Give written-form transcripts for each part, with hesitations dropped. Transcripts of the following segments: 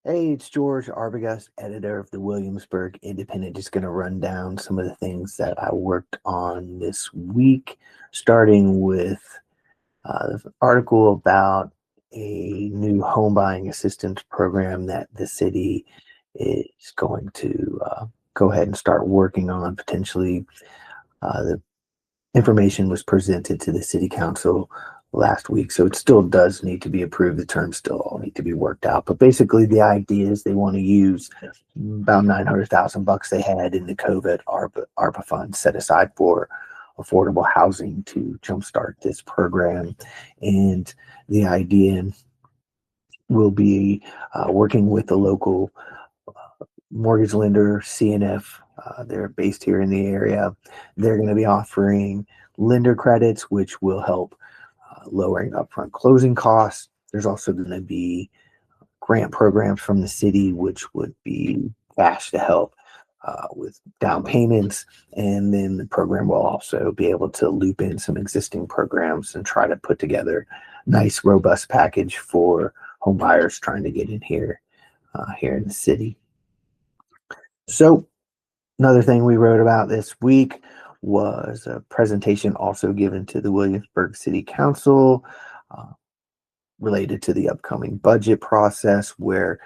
Hey, it's George Arbogust, editor of the Williamsburg Independent. Just going to run down some of the things that I worked on this week, starting with the article about a new home buying assistance program that the city is going to go ahead and start working on. Potentially, the information was presented to the city council last week, so it still does need to be approved. The terms still all need to be worked out, but basically the idea is they want to use about 900,000 bucks they had in the COVID ARPA fund set aside for affordable housing to jumpstart this program. And the idea will be working with the local mortgage lender, CNF. They're based here in the area. They're going to be offering lender credits, which will help lowering upfront closing costs. There's also going to be grant programs from the city, which would be cash to help with down payments. And then the program will also be able to loop in some existing programs and try to put together a nice, robust package for home buyers trying to get in here in the city. So another thing we wrote about this week was a presentation also given to the Williamsburg City Council uh, related to the upcoming budget process, where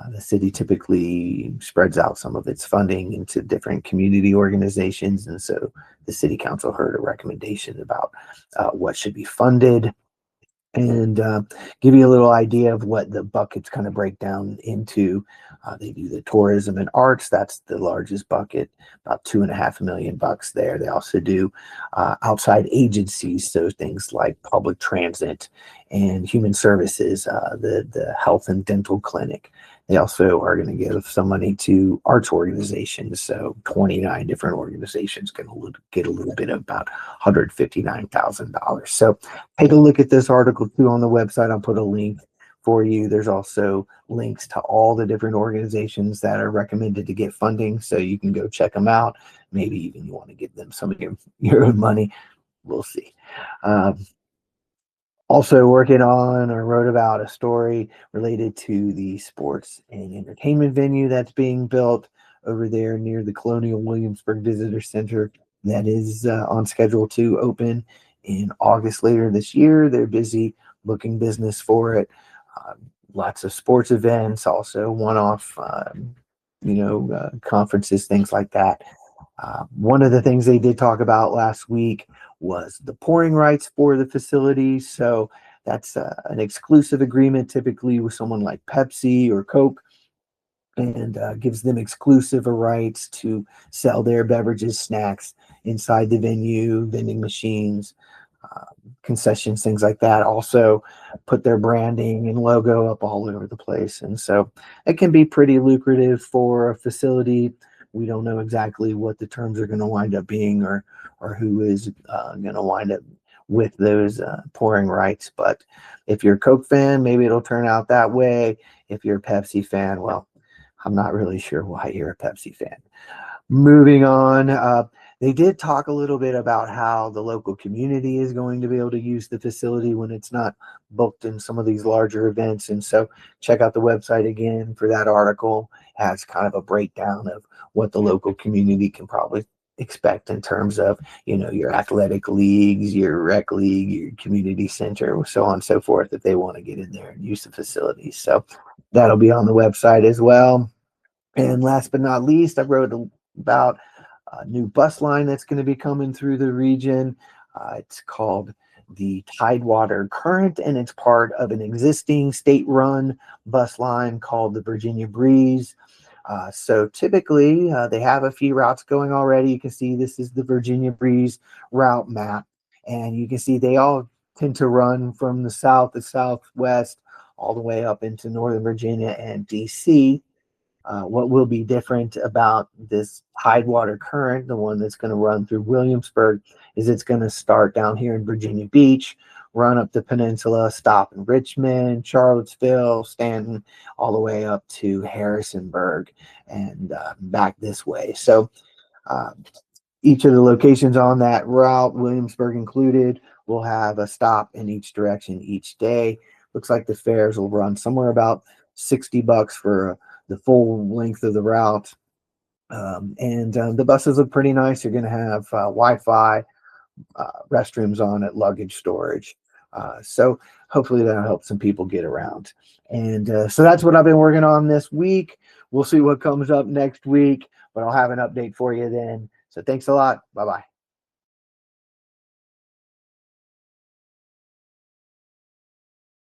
the city typically spreads out some of its funding into different community organizations. And so the city council heard a recommendation about what should be funded, and give you a little idea of what the buckets kind of break down into. They do the tourism and arts. That's the largest bucket, about $2.5 million there. They also do outside agencies, so things like public transit and human services, the health and dental clinic. They also are going to give some money to arts organizations. So 29 different organizations can get a little bit of about $159,000. So take a look at this article too on the website. I'll put a link for you. There's also links to all the different organizations that are recommended to get funding, so you can go check them out. Maybe even you want to give them some of your own money. We'll see. Um, Also working on or wrote about a story related to the sports and entertainment venue that's being built over there near the Colonial Williamsburg Visitor Center that is on schedule to open in August later this year. They're busy booking business for it. Lots of sports events, also one-off, conferences, things like that. One of the things they did talk about last week was the pouring rights for the facility. So that's an exclusive agreement typically with someone like Pepsi or Coke, and gives them exclusive rights to sell their beverages, snacks inside the venue, vending machines, uh, concessions, things like that. Also, put their branding and logo up all over the place. And so it can be pretty lucrative for a facility. We don't know exactly what the terms are going to wind up being, or who is going to wind up with those pouring rights. But if you're a Coke fan, maybe it'll turn out that way. If you're a Pepsi fan, well, I'm not really sure why you're a Pepsi fan. Moving on, they did talk a little bit about how the local community is going to be able to use the facility when it's not booked in some of these larger events. And so check out the website again for that article. It has kind of a breakdown of what the local community can probably expect in terms of, your athletic leagues, your rec league, your community center, so on and so forth, if they want to get in there and use the facilities. So that'll be on the website as well. And last but not least, I wrote about a new bus line that's going to be coming through the region. It's called the Tidewater Current, and it's part of an existing state-run bus line called the Virginia Breeze. So typically, they have a few routes going already. You can see this is the Virginia Breeze route map, and you can see they all tend to run from the south to southwest all the way up into Northern Virginia and DC. What will be different about this Tidewater Current, the one that's going to run through Williamsburg, is it's going to start down here in Virginia Beach, run up the peninsula, stop in Richmond, Charlottesville, Stanton, all the way up to Harrisonburg and back this way. So uh, each of the locations on that route, Williamsburg included, will have a stop in each direction each day. Looks like the fares will run somewhere about $60 for the full length of the route. And the buses look pretty nice. You're going to have Wi-Fi, restrooms on it, luggage storage. So hopefully that'll help some people get around. And so that's what I've been working on this week. We'll see what comes up next week, but I'll have an update for you then. So thanks a lot. Bye-bye.